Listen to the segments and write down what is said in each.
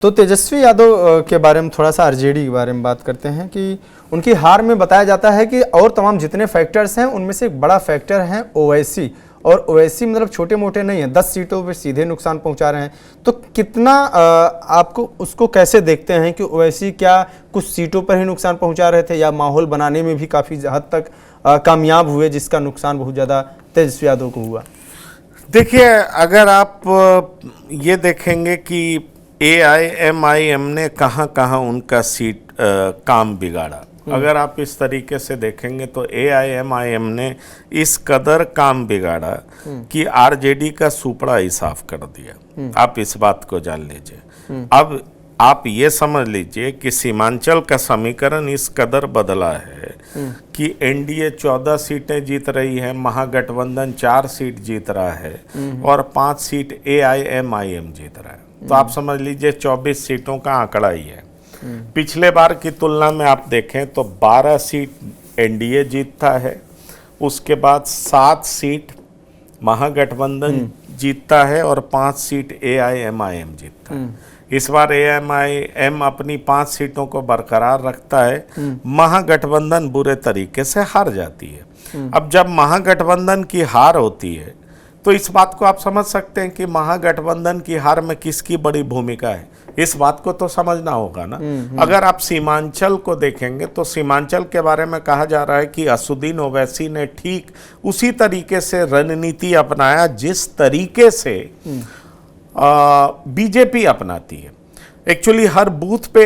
तो तेजस्वी यादव के बारे में थोड़ा सा आरजेडी के बारे में बात करते हैं कि उनकी हार में बताया जाता है कि और तमाम जितने फैक्टर्स हैं उनमें से एक बड़ा फैक्टर है ओवैसी। और ओवैसी मतलब छोटे मोटे नहीं है, 10 सीटों पर सीधे नुकसान पहुंचा रहे हैं। तो कितना आपको उसको कैसे देखते हैं कि ओवैसी क्या कुछ सीटों पर ही नुकसान पहुंचा रहे थे या माहौल बनाने में भी काफ़ी हद तक कामयाब हुए जिसका नुकसान बहुत ज़्यादा तेजस्वी यादव को हुआ? देखिए, अगर आप ये देखेंगे कि AIMIM ने कहाँ कहाँ उनका काम बिगाड़ा, अगर आप इस तरीके से देखेंगे तो AIMIM ने इस कदर काम बिगाड़ा कि RJD का सुपड़ा ही साफ कर दिया। आप इस बात को जान लीजिए। अब आप ये समझ लीजिए कि सीमांचल का समीकरण इस कदर बदला है कि NDA 14 सीटें जीत रही है, महागठबंधन 4 सीट जीत रहा है और 5 सीट AIMIM जीत रहा है। तो आप समझ लीजिए 24 सीटों का आंकड़ा ही है। पिछले बार की तुलना में आप देखें तो 12 सीट NDA जीतता है, उसके बाद 7 सीट महागठबंधन जीतता है और 5 सीट AIMIM जीतता है। इस बार AIMIM अपनी 5 सीटों को बरकरार रखता है, महागठबंधन बुरे तरीके से हार जाती है। अब जब महागठबंधन की हार होती है तो इस बात को आप समझ सकते हैं कि महागठबंधन की हार में किसकी बड़ी भूमिका है, इस बात को तो समझना होगा ना। अगर आप सीमांचल को देखेंगे तो सीमांचल के बारे में कहा जा रहा है कि असुद्दीन ओवैसी ने ठीक उसी तरीके से रणनीति अपनाया जिस तरीके से बीजेपी अपनाती है। एक्चुअली हर बूथ पे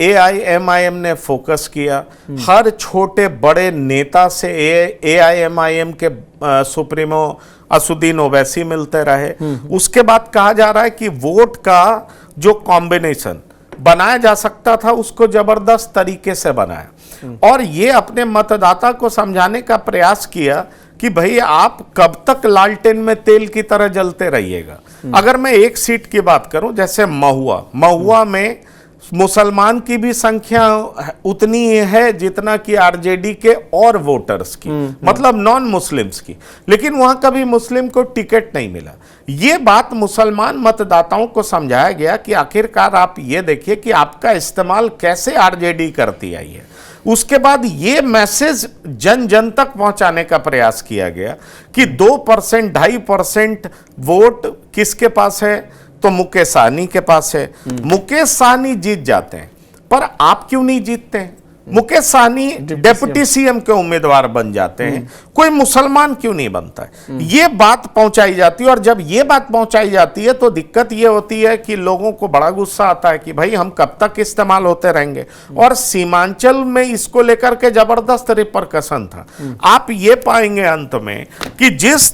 AIMIM ने फोकस किया, हर छोटे बड़े नेता से AIMIM के सुप्रीमो असुद्दीन ओवैसी मिलते रहे। उसके बाद कहा जा रहा है कि वोट का जो कॉम्बिनेशन बनाया जा सकता था उसको जबरदस्त तरीके से बनाया और ये अपने मतदाता को समझाने का प्रयास किया कि भाई आप कब तक लालटेन में तेल की तरह जलते रहिएगा। अगर मैं एक सीट की बात करूं, जैसे महुआ में मुसलमान की भी संख्या उतनी है जितना कि RJD के और वोटर्स की, मतलब नॉन मुस्लिम्स की, लेकिन वहां कभी मुस्लिम को टिकट नहीं मिला। ये बात मुसलमान मतदाताओं को समझाया गया कि आखिरकार आप ये देखिए कि आपका इस्तेमाल कैसे RJD करती आई है। उसके बाद ये मैसेज जन जन तक पहुंचाने का प्रयास किया गया कि 2%, 2.5% वोट किसके पास है, तो मुकेश सहनी के पास है। मुकेश सहनी जीत जाते हैं, पर आप क्यों नहीं जीतते हैं? मुकेश सहनी डिप्टी CM के उम्मीदवार बन जाते हैं, कोई मुसलमान क्यों नहीं बनता है? ये बात पहुंचाई जाती है और जब ये बात पहुंचाई जाती है तो दिक्कत ये होती है कि लोगों को बड़ा गुस्सा आता है कि भाई हम कब तक इस्तेमाल होते रहेंगे। और सीमांचल में इसको लेकर के जबरदस्त रिपरकशन था। आप ये पाएंगे अंत में कि जिस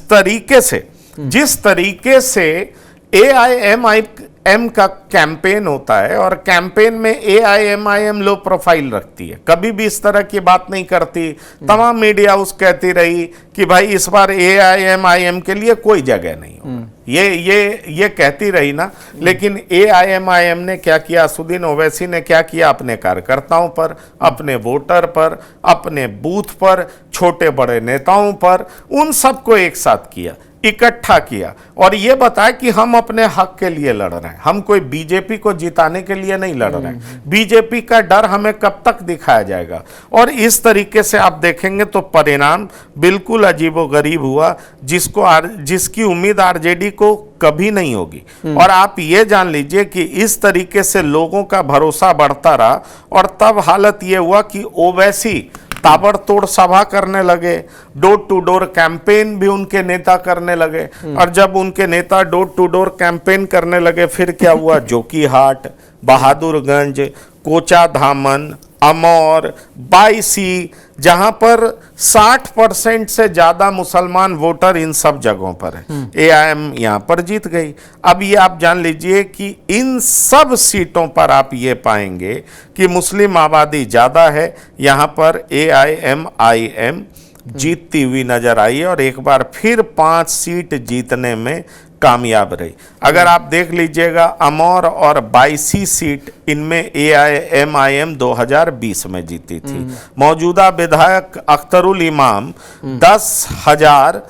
तरीके से AIMIM का कैंपेन होता है और कैंपेन में AIMIM लो प्रोफाइल रखती है, कभी भी इस तरह की बात नहीं करती। तमाम मीडिया उस कहती रही कि भाई इस बार AIMIM के लिए कोई जगह नहीं होगा, ये कहती रही ना। लेकिन AIMIM ने क्या किया, असुद्दीन ओवैसी ने क्या किया, अपने कार्यकर्ताओं पर, अपने वोटर पर, अपने बूथ पर, छोटे बड़े नेताओं पर, उन सबको एक साथ किया, इकट्ठा किया और यह बताया कि हम अपने हक के लिए लड़ रहे हैं, हम कोई बीजेपी को जिताने के लिए नहीं लड़ रहे हैं। बीजेपी का डर हमें कब तक दिखाया जाएगा? और इस तरीके से आप देखेंगे तो परिणाम बिल्कुल अजीबोगरीब हुआ, जिसकी उम्मीद RJD को कभी नहीं होगी। और आप ये जान लीजिए कि इस तरीके से लोगों का भरोसा बढ़ता रहा और तब हालत ये हुआ कि ओवैसी ताबड़तोड़ सभा करने लगे, डोर टू डोर कैंपेन भी उनके नेता करने लगे। और जब उनके नेता डोर टू डोर कैंपेन करने लगे फिर क्या हुआ, जोकीहाट, बहादुरगंज, कोचा धामन, अमौर, बायसी, जहां पर 60% से ज्यादा मुसलमान वोटर इन सब जगहों पर है, AIM यहां पर जीत गई। अब ये आप जान लीजिए कि इन सब सीटों पर आप ये पाएंगे कि मुस्लिम आबादी ज्यादा है, यहां पर AIMIM जीतती हुई नजर आई और एक बार फिर 5 सीट जीतने में कामयाब रही। अगर आप देख लीजिएगा अमौर और बायसी सीट इनमें AIMIM 2020 में जीती थी। मौजूदा विधायक अख्तरुल इमाम 10,000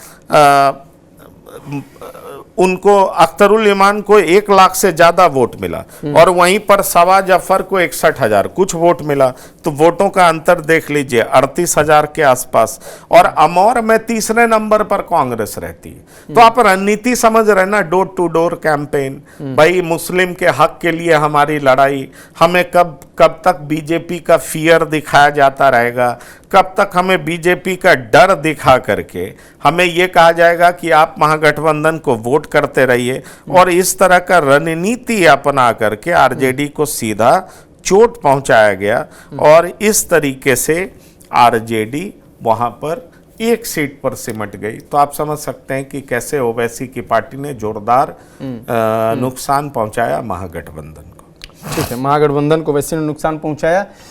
उनको अख्तरुल ईमान को 1 लाख से ज्यादा वोट मिला और वहीं पर सवाज अफर को 61,000 कुछ वोट मिला। तो वोटों का अंतर देख लीजिए 38,000 के आसपास। और अमौर में तीसरे नंबर पर कांग्रेस रहती है। तो आप रणनीति समझ रहे ना, डोर टू डोर कैंपेन, भाई मुस्लिम के हक के लिए हमारी लड़ाई, हमें कब तक बीजेपी का फियर दिखाया जाता रहेगा, कब तक हमें बीजेपी का डर दिखा करके हमें ये कहा जाएगा कि आप महागठबंधन को वोट करते रहिए, और इस तरह का रणनीति अपना करके आरजेडी को सीधा चोट पहुंचाया गया। और इस तरीके से आरजेडी वहां पर 1 सीट पर सिमट गई। तो आप समझ सकते हैं कि कैसे ओवैसी की पार्टी ने जोरदार नुकसान पहुंचाया महागठबंधन को। ठीक है, महागठबंधन को वैसे नुकसान पहुंचाया।